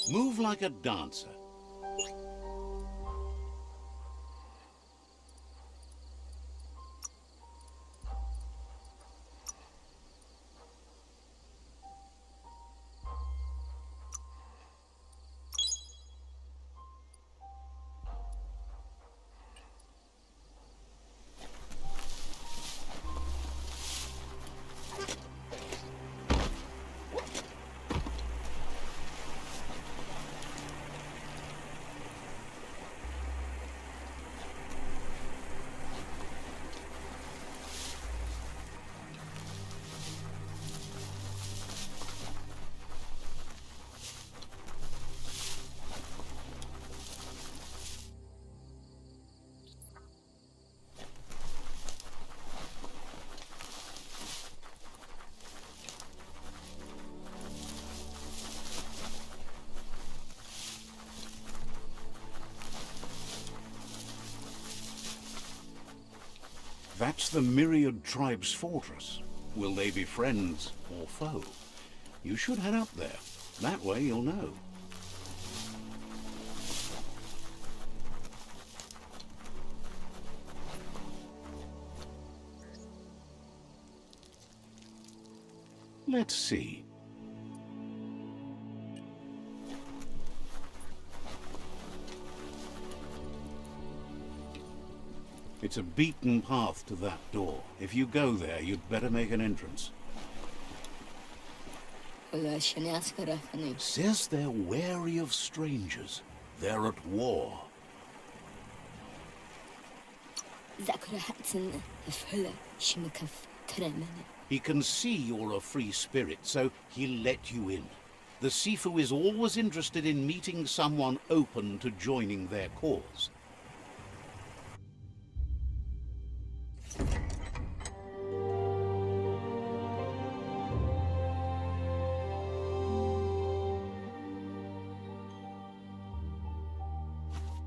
Move like a dancer. That's the Myriad Tribe's fortress. Will they be friends or foe? You should head up there. That way you'll know. Let's see. It's a beaten path to that door. If you go there, you'd better make an entrance. Says they're wary of strangers. They're at war. He can see you're a free spirit, so he'll let you in. The Sifu is always interested in meeting someone open to joining their cause.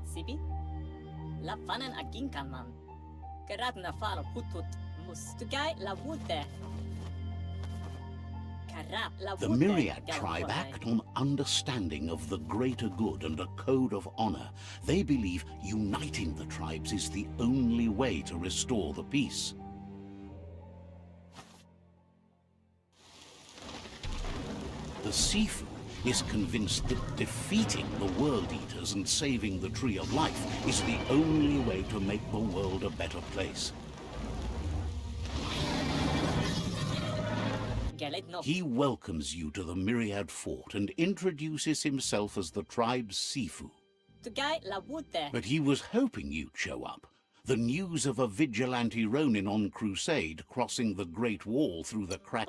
Sibi? La fanen aginkanman. Geradna faro hutut mustugai la wute. The Myriad tribe act on understanding of the greater good and a code of honor. They believe uniting the tribes is the only way to restore the peace. The Sifu is convinced that defeating the World Eaters and saving the Tree of Life is the only way to make the world a better place. He welcomes you to the Myriad Fort and introduces himself as the tribe's Sifu. But he was hoping you'd show up. The news of a vigilante Ronin on crusade crossing the Great Wall through the crack.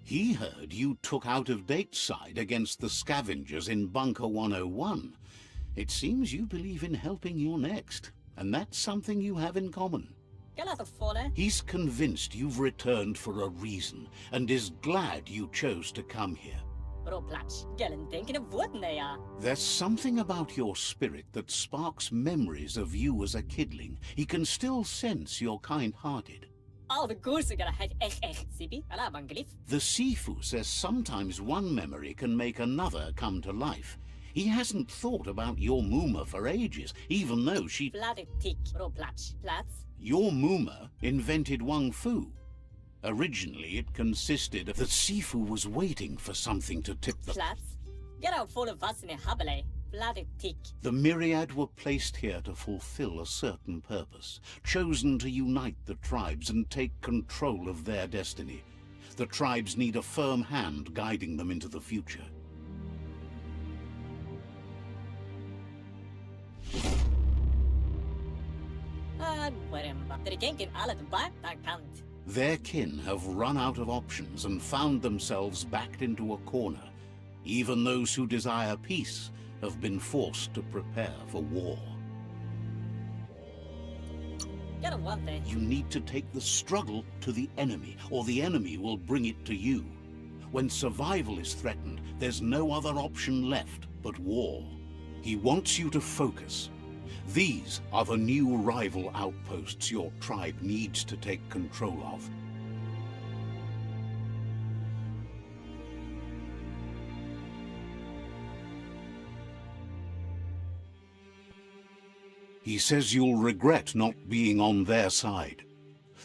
He heard you took out-of-date side against the scavengers in Bunker 101. It seems you believe in helping your next, and that's something you have in common. He's convinced you've returned for a reason, and is glad you chose to come here. There's something about your spirit that sparks memories of you as a kidling. He can still sense you're kind-hearted. The Sifu says sometimes one memory can make another come to life. He hasn't thought about your Muma for ages, even though she... Your Muma invented Wang Fu. Originally, it consisted of the Sifu was waiting for something to tip the... The Myriad were placed here to fulfill a certain purpose, chosen to unite the tribes and take control of their destiny. The tribes need a firm hand guiding them into the future. Their kin have run out of options and found themselves backed into a corner. Even those who desire peace have been forced to prepare for war. You need to take the struggle to the enemy, or the enemy will bring it to you. When survival is threatened, there's no other option left but war. He wants you to focus. These are the new rival outposts your tribe needs to take control of. He says you'll regret not being on their side.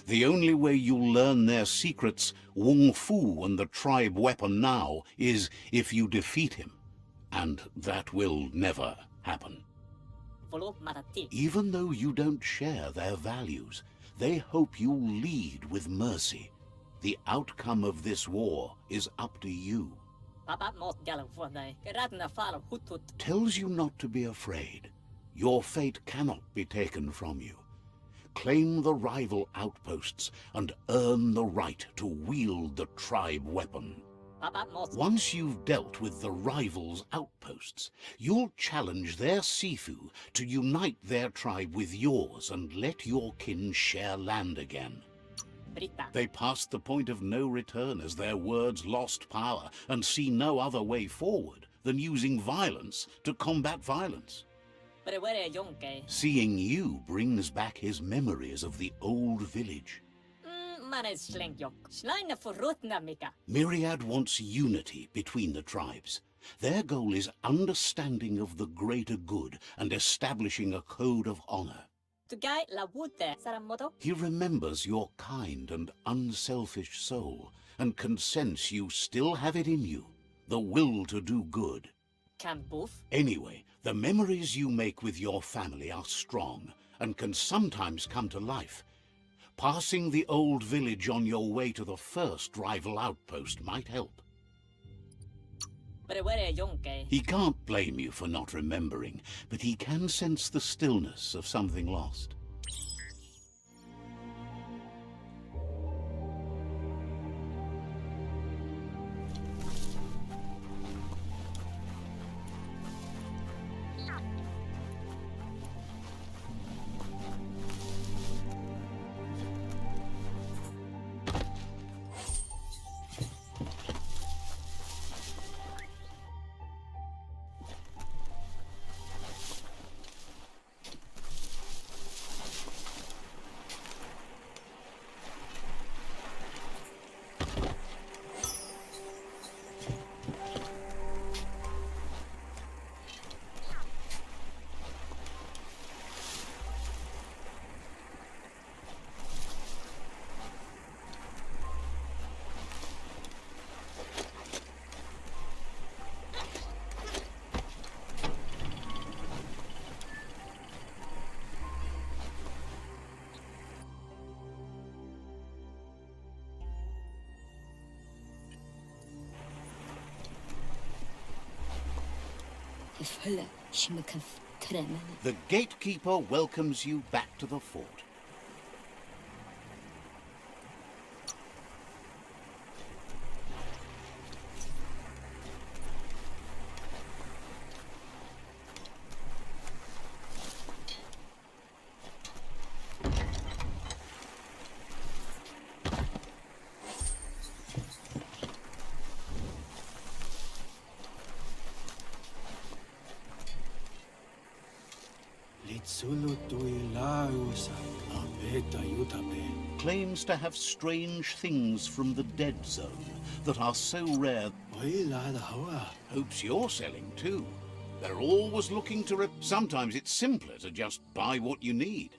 The only way you'll learn their secrets, Wung Fu and the tribe weapon now, is if you defeat him. And that will never happen. Follow Matati. Even though you don't share their values, they hope you'll lead with mercy. The outcome of this war is up to you. Papa mot galau fodai. Geratna falo hutut. Tells you not to be afraid. Your fate cannot be taken from you. Claim the rival outposts and earn the right to wield the tribe weapon. Papa mot. Once you've dealt with the rivals' outposts, you'll challenge their Sifu to unite their tribe with yours and let your kin share land again. Brita. They passed the point of no return as their words lost power and see no other way forward than using violence to combat violence. Brewere yonke. Seeing you brings back his memories of the old village. Manes slengjok. Schleine forrotna mika. Myriad wants unity between the tribes. Their goal is understanding of the greater good and establishing a code of honor. Tugai la wute. Saramoto. He remembers your kind and unselfish soul and can sense you still have it in you, the will to do good. Can boof. Anyway, the memories you make with your family are strong and can sometimes come to life. Passing the old village on your way to the first rival outpost might help. Brewere yonke. He can't blame you for not remembering, but he can sense the stillness of something lost. The gatekeeper welcomes you back to the fort. Claims to have strange things from the dead zone that are so rare. Hopes you're selling too. They're always looking to sometimes it's simpler to just buy what you need.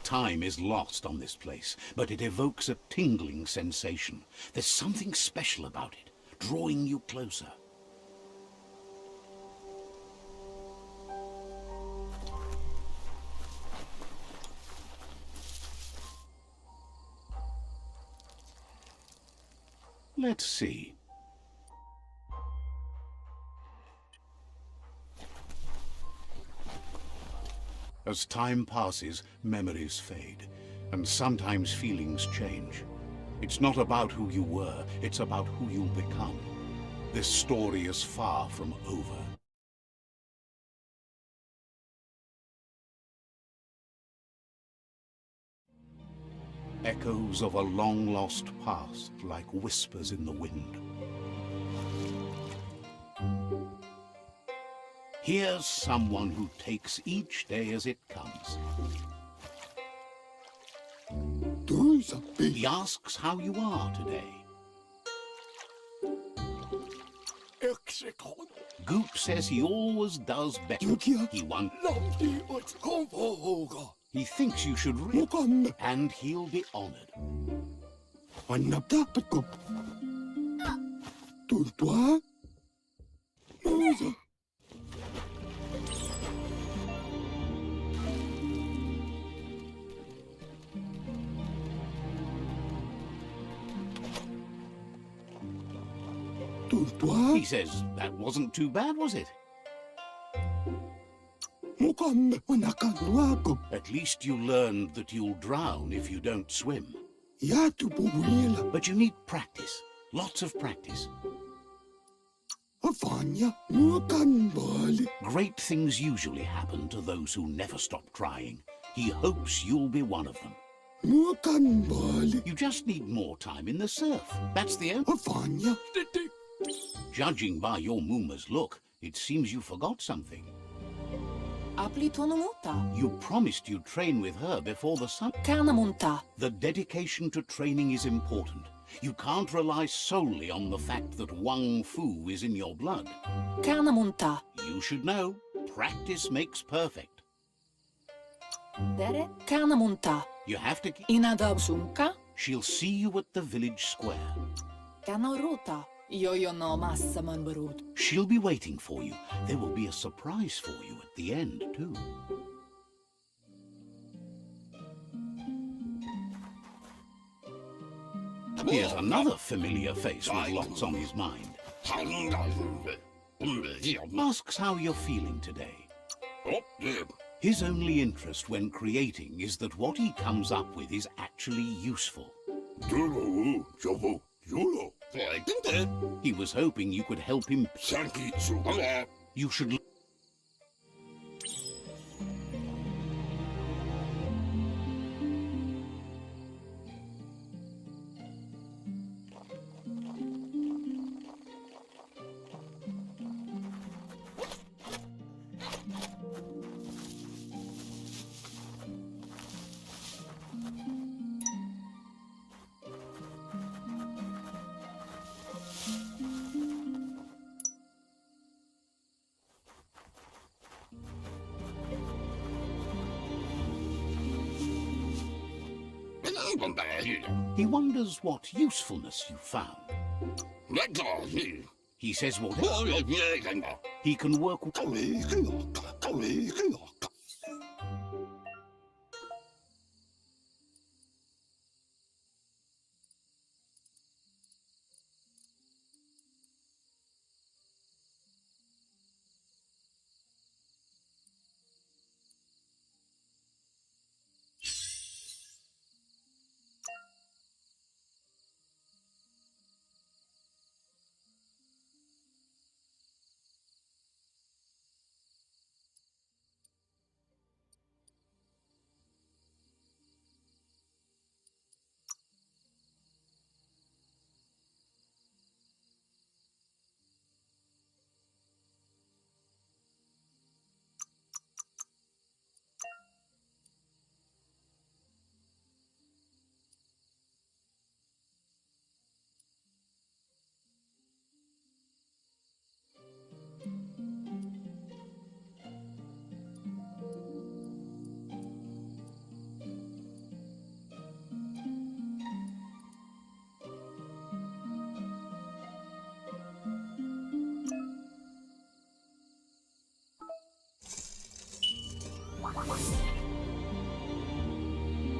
Time is lost on this place, but it evokes a tingling sensation. There's something special about it, drawing you closer. Let's see. As time passes, memories fade, and sometimes feelings change. It's not about who you were, it's about who you'll become. This story is far from over. Echoes of a long-lost past, like whispers in the wind. Here's someone who takes each day as it comes. He asks how you are today. Goop says he always does better. He thinks you should read, and he'll be honored. He says, that wasn't too bad, was it? At least you learned that you'll drown if you don't swim. But you need practice. Lots of practice. Great things usually happen to those who never stop trying. He hopes you'll be one of them. You just need more time in the surf. That's the only... Judging by your Muma's look, it seems you forgot something. You promised you'd train with her before the sun. The dedication to training is important. You can't rely solely on the fact that Wang Fu is in your blood. You should know, practice makes perfect. You have to keep... She'll see you at the village square. She'll be waiting for you. There will be a surprise for you at the end, too. Here's another familiar face with lots on his mind. Asks how you're feeling today. His only interest when creating is that what he comes up with is actually useful. He was hoping you could help him. You should... He wonders what usefulness you found. He says whatever. He can work with...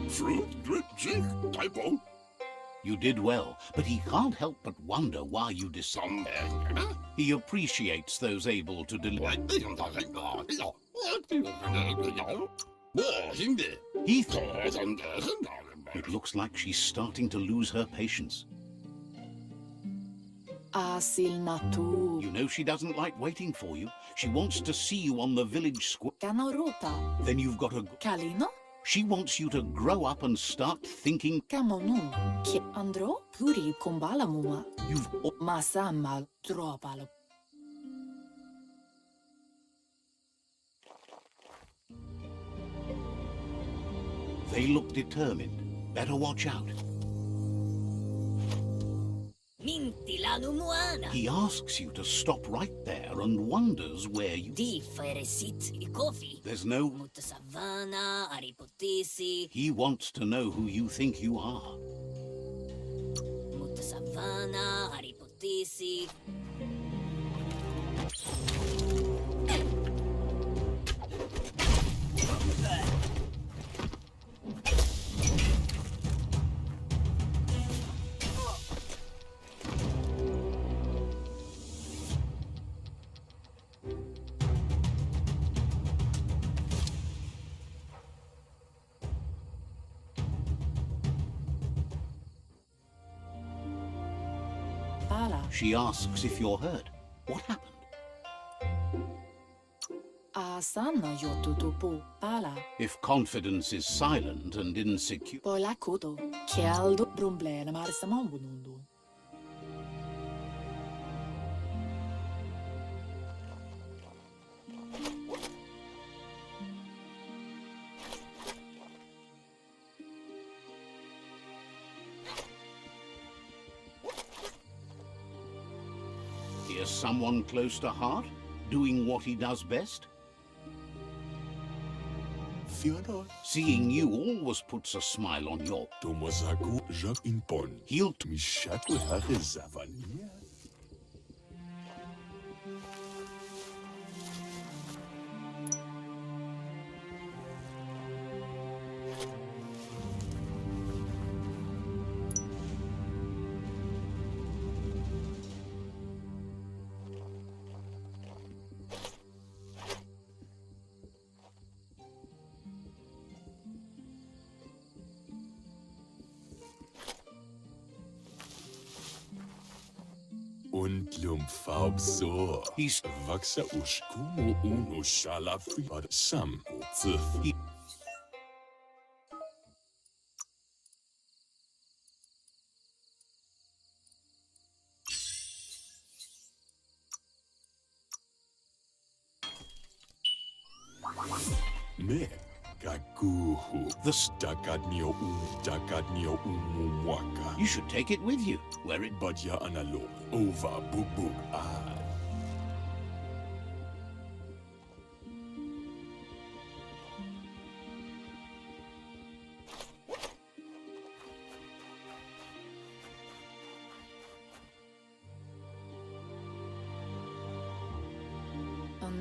Fruit, drip, jig, typo. You did well, but he can't help but wonder why you decided. He appreciates those able to deliver. He thought it looks like she's starting to lose her patience. Asilnatu. You know she doesn't like waiting for you. She wants to see you on the village square. Kanorota. Then you've got to... Kalino. She wants you to grow up and start thinking. Kamonu. Ki andro. Puri kumbala muma. You've... Masamal dropalo. They look determined. Better watch out. Mintilanu muana. He asks you to stop right there and wonders where you... Di feresit I coffee. There's no... Mutasavana, aripotisi. He wants to know who you think you are. Mutasavana, aripotisi. She asks if you're hurt. What happened? Asana yotutupu pala. If confidence is silent and insecure... Pola kuto. Kialdo brumblena marsamambunundu. Here's someone close to heart, doing what he does best. Theodore. Seeing you always puts a smile on your... Tomosaku Jacques Impon. He'll... Mishaku Hare Zavania. Und Lumfarbsor. He's... Vaxa Ushkumo Uno Shalafi Bad Sam Otzif. He... Me Gaguhu. The... Dakadnio Umumwaka. You should take it with you, where it... Badya Analog. Over Bubuk Ah.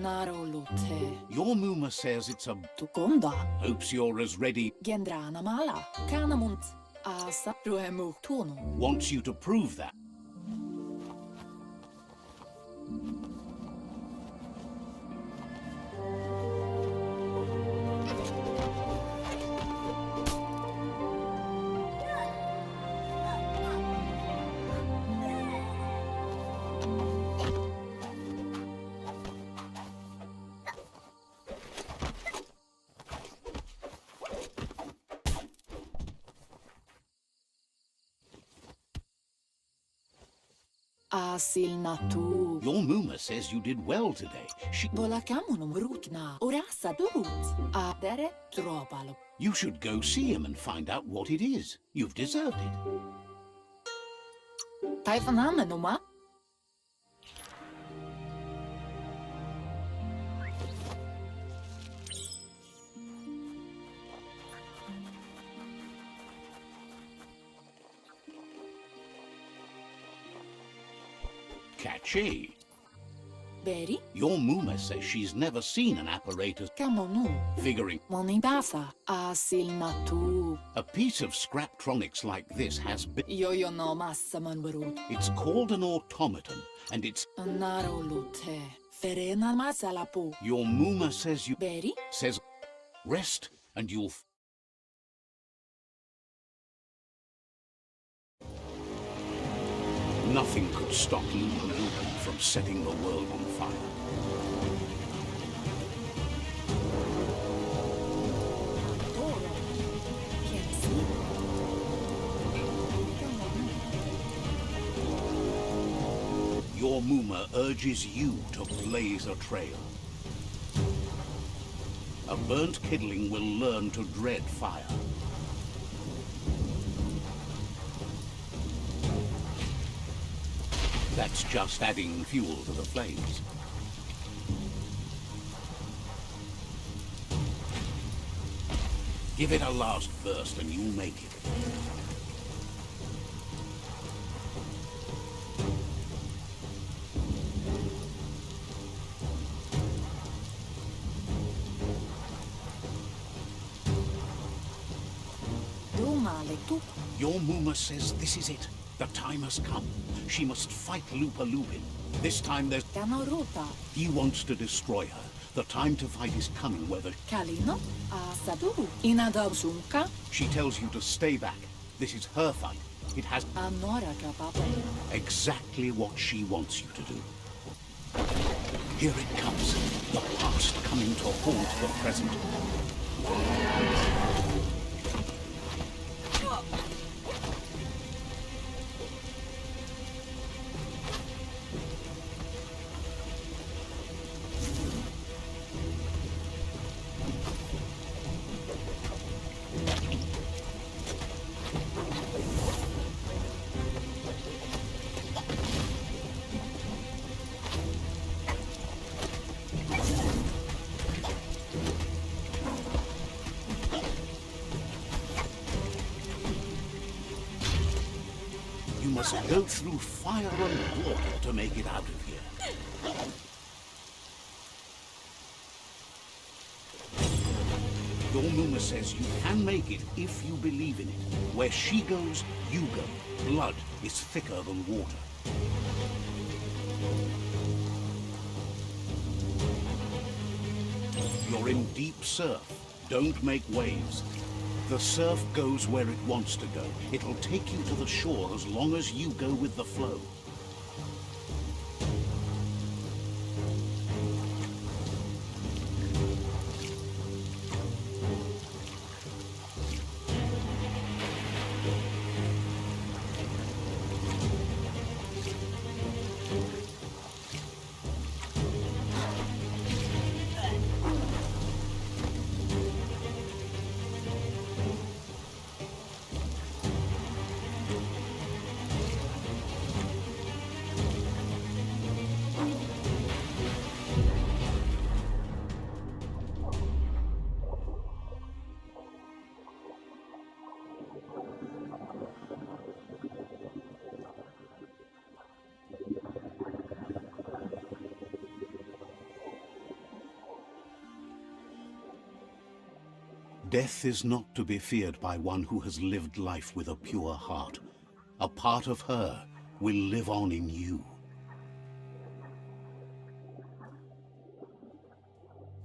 Narolute. Your Muma says it's a... Tukonda. Hopes you're as ready... Gendrana mala. Kanamunt. Asa ruemu tono. Wants you to prove that. Asilnatu. Your Muma says you did well today. She... Volakamunum rukna. Orasa durut. Adere dropalo. You should go see him and find out what it is. You've deserved it. Taifanamenuma. Catchy. Beri, Your Muma says she's never seen an apparatus kamonu, figuring monibasa, asil natu. a piece of scraptronics like this has been. Yo no massa man barut. It's called an automaton, and it's. Naro lute. Ferena masalapu. Your Muma says you. Beri, Says, rest and you'll. Nothing could stop Lupin from setting the world on fire. toro. Kensi. Your Muma urges you to blaze a trail. A burnt kidling will learn to dread fire. That's just adding fuel to the flames. Give it a last burst and you'll make it. Your Muma says this is it. The time has come. She must fight Lupin. This time there's... Kanaruta. He wants to destroy her. The time to fight is coming, whether... Kalino. Asadu. Inadabsunka. She tells you to stay back. This is her fight. It has... Anora kapapa. exactly what she wants you to do. Here it comes. The past coming to haunt the present. You must go through fire and water to make it out of here. Your Muma says you can make it if you believe in it. Where she goes, you go. Blood is thicker than water. You're in deep surf. Don't make waves. The surf goes where it wants to go. It'll take you to the shore as long as you go with the flow. Death is not to be feared by one who has lived life with a pure heart. A part of her will live on in you.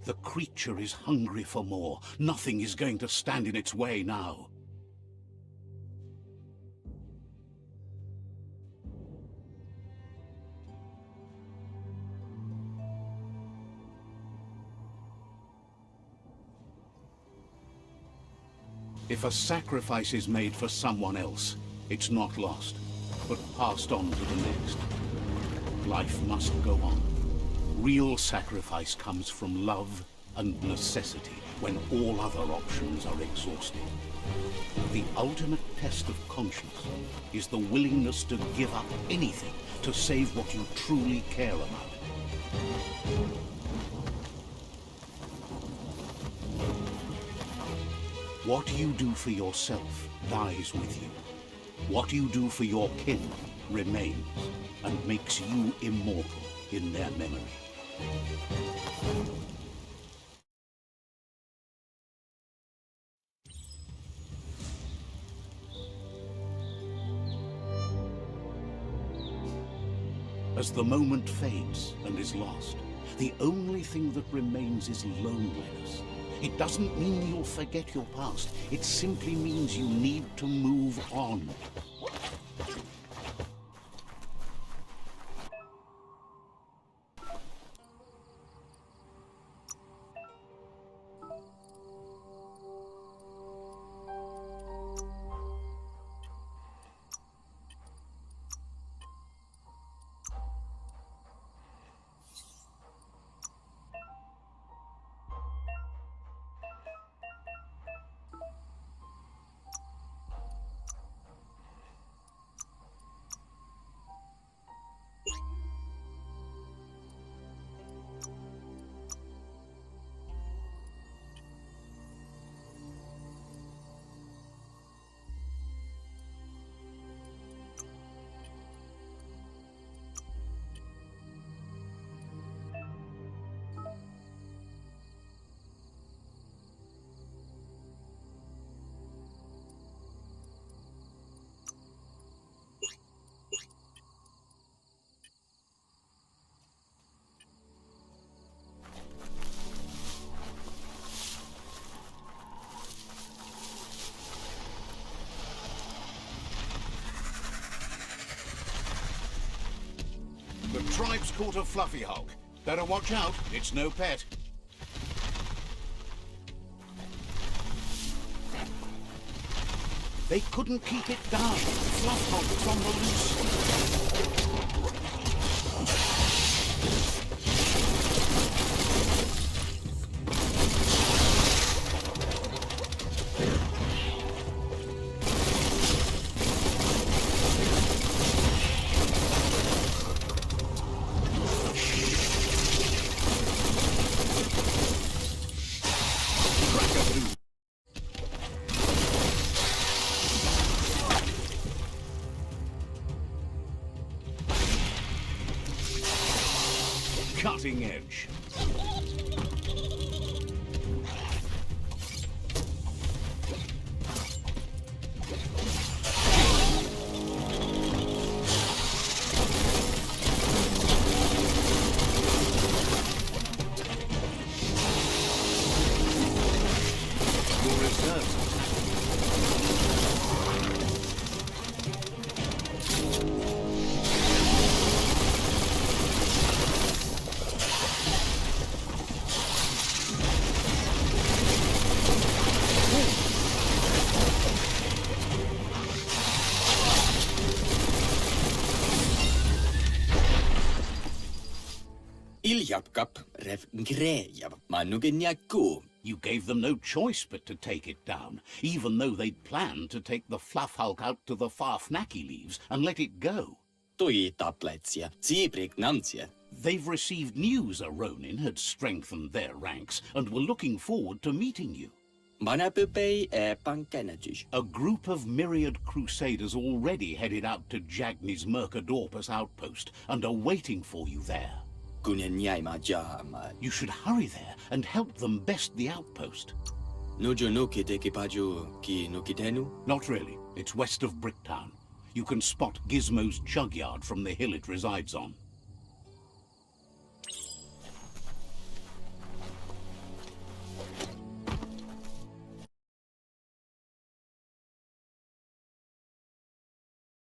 The creature is hungry for more. Nothing is going to stand in its way now. If a sacrifice is made for someone else, it's not lost, but passed on to the next. Life must go on. Real sacrifice comes from love and necessity when all other options are exhausted. The ultimate test of conscience is the willingness to give up anything to save what you truly care about. What you do for yourself dies with you. What you do for your kin remains and makes you immortal in their memory. As the moment fades and is lost, the only thing that remains is loneliness. It doesn't mean you'll forget your past. It simply means you need to move on. The tribe's caught a fluffy Hulk. Better watch out, it's no pet. They couldn't keep it down. Fluff Hulk's on the loose. Cutting edge. Your reserves. You gave them no choice but to take it down, even though they'd planned to take the Fluff Hulk out to the far Fnacky Leaves and let it go. They've received news a Ronin had strengthened their ranks and were looking forward to meeting you. A group of myriad crusaders already headed out to Jagni's Mercadorpus outpost and are waiting for you there. You should hurry there and help them best the outpost. Not really. It's west of Bricktown. You can spot Gizmo's chug yard from the hill it resides on.